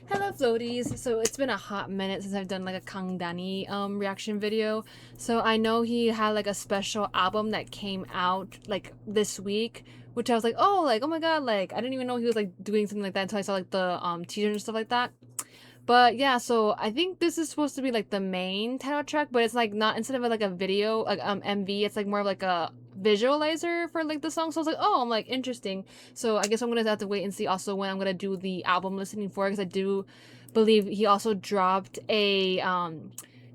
Hello floaties. So it's been a hot minute since I've done like a KangDani reaction video. So I know he had like a special album that came out like this week, which I was like, oh my god, like I didn't even know he was like doing something like that until I saw like the teaser and stuff like that. But yeah, so I think this is supposed to be like the main title track, but it's like not, instead of like a video like MV, it's like more of like a visualizer for like the song. So I was like, oh, I'm like interesting. So I guess I'm gonna have to wait and see also when I'm gonna do the album listening for it, because I do believe he also dropped a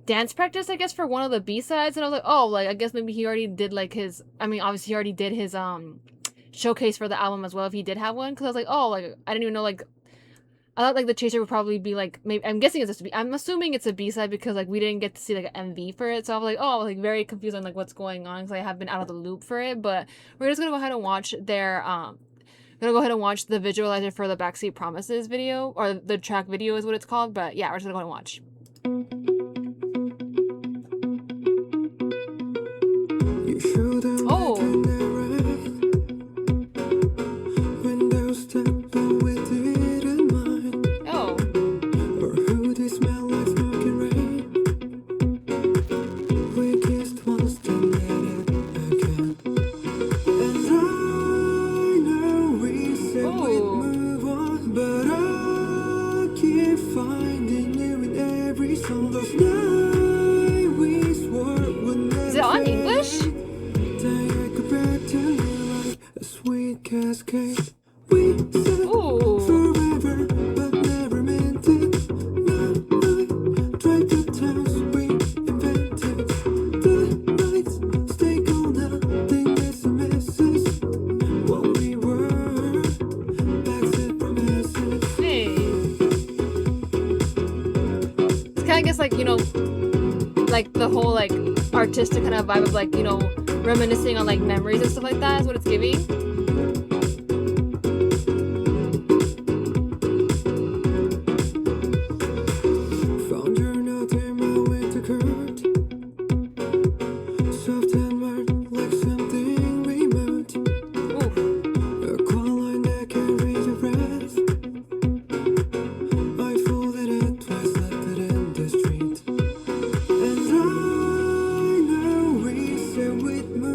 dance practice, I guess, for one of the B-sides. And I was like, oh, like I guess maybe he already did like his, I mean obviously he already did his showcase for the album as well, if he did have one, because I was like, oh, like I didn't even know, like I thought like the chaser would probably be like, maybe, I'm guessing it's just I'm assuming it's a B-side because like we didn't get to see like an MV for it. So I was like, oh, I was like very confused on like what's going on, because I have been out of the loop for it. But we're just gonna go ahead and watch their gonna go ahead and watch the visualizer for the Backseat Promises video, or the track video is what it's called. But yeah, we're just gonna go ahead and watch. Oh. Oh. Is it on English? Ooh. Hey. It's kind of, I guess, like, you know, like the whole like artistic kind of vibe of like, you know, reminiscing on like memories and stuff like that is what it's giving.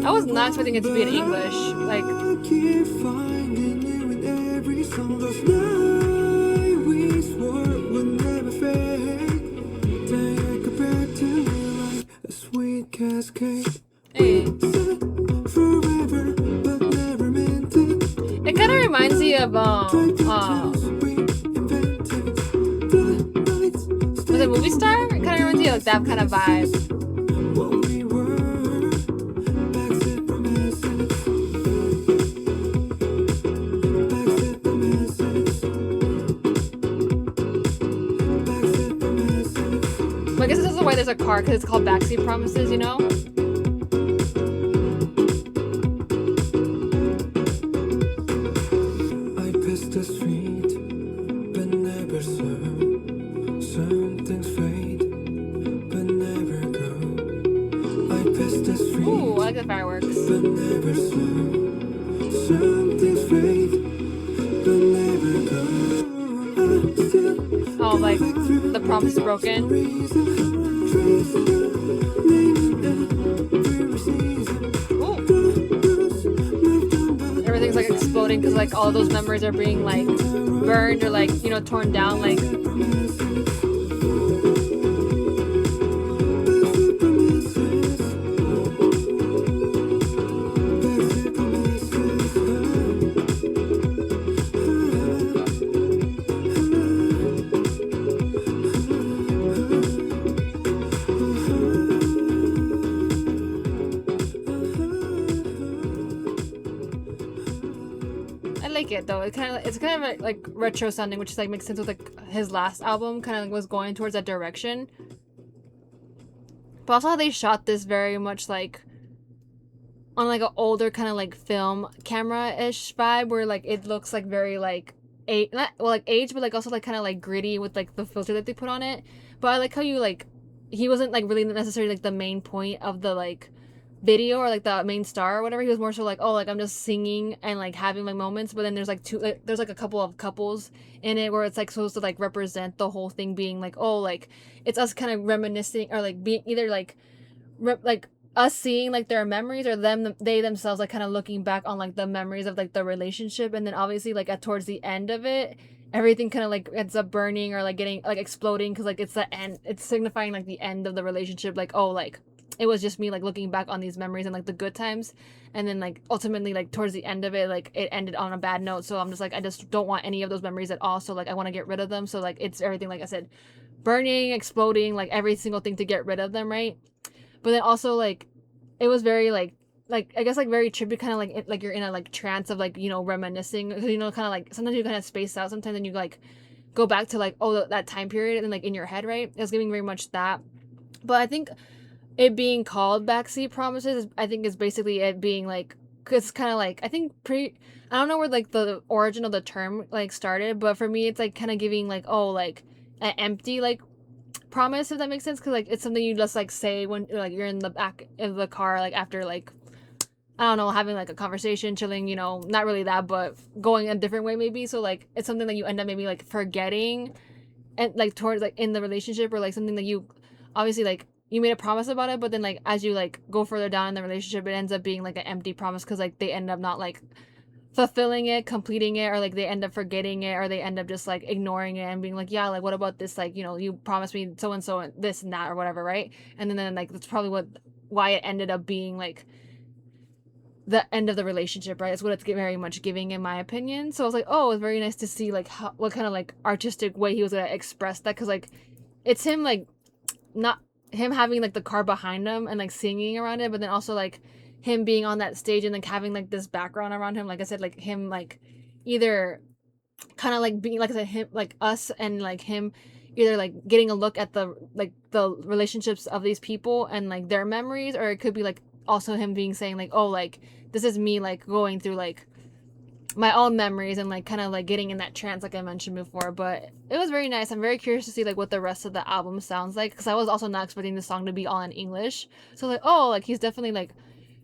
I was not expecting it to be in English. Like, hey. It kind of reminds me of was it Movie Star? It kind of reminds me of like that kind of vibe. I guess this is why there's a car, because it's called Backseat Promises, you know? I passed the street, but never saw. Some things fade, but never go. I passed the street. Ooh, I like the fireworks. But never saw. Some things fade, but never go. Oh, like the promise is broken. Ooh. Everything's like exploding because like all those memories are being like burned or like, you know, torn down, like. I like it though. It's kind of like retro sounding, which is like makes sense with like his last album. Kind of like was going towards that direction. But also how they shot this very much like on like an older kind of like film camera-ish vibe, where like it looks like very like not well like age, but like also like kind of like gritty with like the filter that they put on it. But I like how you like he wasn't like really necessarily like the main point of the like video or like the main star or whatever. He was more so like, oh, like I'm just singing and like having like moments, but then there's like there's like a couple of couples in it where it's like supposed to like represent the whole thing being like, oh, like it's us kind of reminiscing or like being either like like us seeing like their memories or they themselves like kind of looking back on like the memories of like the relationship, and then obviously like at towards the end of it everything kind of like ends up burning or like getting like exploding because like it's the end, it's signifying like the end of the relationship, like oh like it was just me like looking back on these memories and like the good times, and then like ultimately like towards the end of it like it ended on a bad note, so I'm just like I just don't want any of those memories at all, so like I want to get rid of them, so like it's everything like I said, burning, exploding, like every single thing to get rid of them, right? But then also like it was very like I guess like very trippy, kind of like like you're in a like trance of like, you know, reminiscing, you know, kind of like sometimes you kind of space out sometimes and you like go back to like oh that time period and like in your head, right? It was giving very much that. But I think it being called Backseat Promises, I think is basically it being like, it's kind of like I think I don't know where like the origin of the term like started, but for me it's like kind of giving like oh like an empty like promise, if that makes sense, because like it's something you just like say when like you're in the back of the car like after like I don't know, having like a conversation, chilling, you know, not really that, but going a different way maybe. So like it's something that you end up maybe like forgetting and like towards like in the relationship, or like something that you obviously like you made a promise about it, but then like as you like go further down in the relationship, it ends up being like an empty promise because like they end up not like fulfilling it, completing it, or like they end up forgetting it, or they end up just like ignoring it and being like, yeah, like what about this? Like, you know, you promised me so and so this and that or whatever, right? And then like that's probably why it ended up being like the end of the relationship, right? It's what it's very much giving, in my opinion. So I was like, oh, it was very nice to see like what kind of like artistic way he was gonna express that, because like it's him like not him having like the car behind him and like singing around it, but then also like him being on that stage and like having like this background around him, like I said, like him like either kind of like being like I said, him like us and like him either like getting a look at the relationships of these people and like their memories, or it could be like also him being saying like oh like this is me like going through like my own memories and like kind of like getting in that trance like I mentioned before. But it was very nice. I'm very curious to see like what the rest of the album sounds like, because I was also not expecting the song to be all in English. So like oh like he's definitely like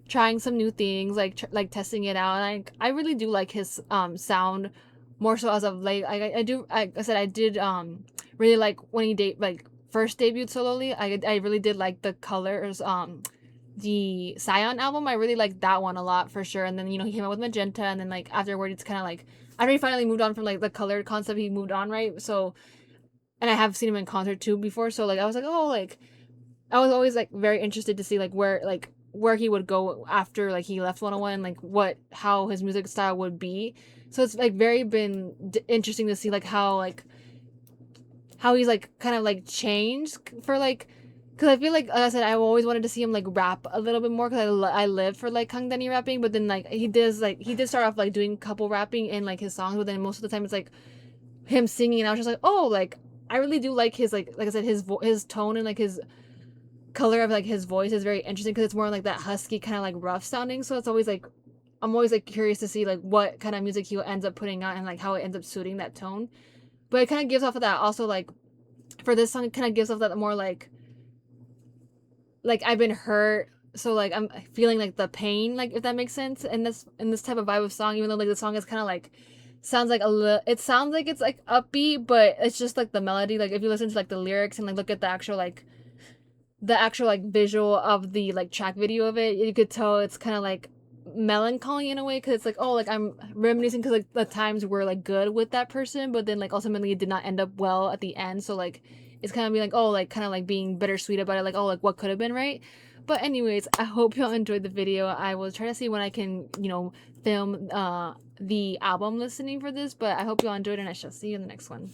trying some new things, like like testing it out, and I really do like his sound more so as of late. I do I said I did really like when he like first debuted solely. I really did like the colors, the Scion album. I really liked that one a lot for sure. And then, you know, he came out with Magenta, and then like afterward it's kind of like I he finally moved on from like the colored concept, he moved on, right? So, and I have seen him in concert too before, so like I was like oh like I was always like very interested to see like where he would go after like he left 101, and like what how his music style would be. So it's like very been interesting to see like how he's like kind of like changed for like, because I feel like I said I always wanted to see him like rap a little bit more, because I live for like KangDani rapping, but then like he did start off like doing couple rapping in like his songs, but then most of the time it's like him singing, and I was just like oh like I really do like his like I said his tone and like his color of like his voice is very interesting, because it's more like that husky kind of like rough sounding. So it's always like I'm always like curious to see like what kind of music he ends up putting out and like how it ends up suiting that tone. But it kind of gives off of that also like for this song, it kind of gives off that more like I've been hurt, so like I'm feeling like the pain, like if that makes sense, in this type of vibe of song, even though like the song is kind of like sounds like a little, it sounds like it's like upbeat, but it's just like the melody, like if you listen to like the lyrics and like look at the actual like visual of the like track video of it, you could tell it's kind of like melancholy in a way, because it's like oh like I'm reminiscing, because like the times were like good with that person, but then like ultimately it did not end up well at the end, so like it's kind of being like oh like kind of like being bittersweet about it, like oh like what could have been, right? But anyways, I hope y'all enjoyed the video. I will try to see when I can, you know, film the album listening for this, but I hope y'all enjoyed, and I shall see you in the next one.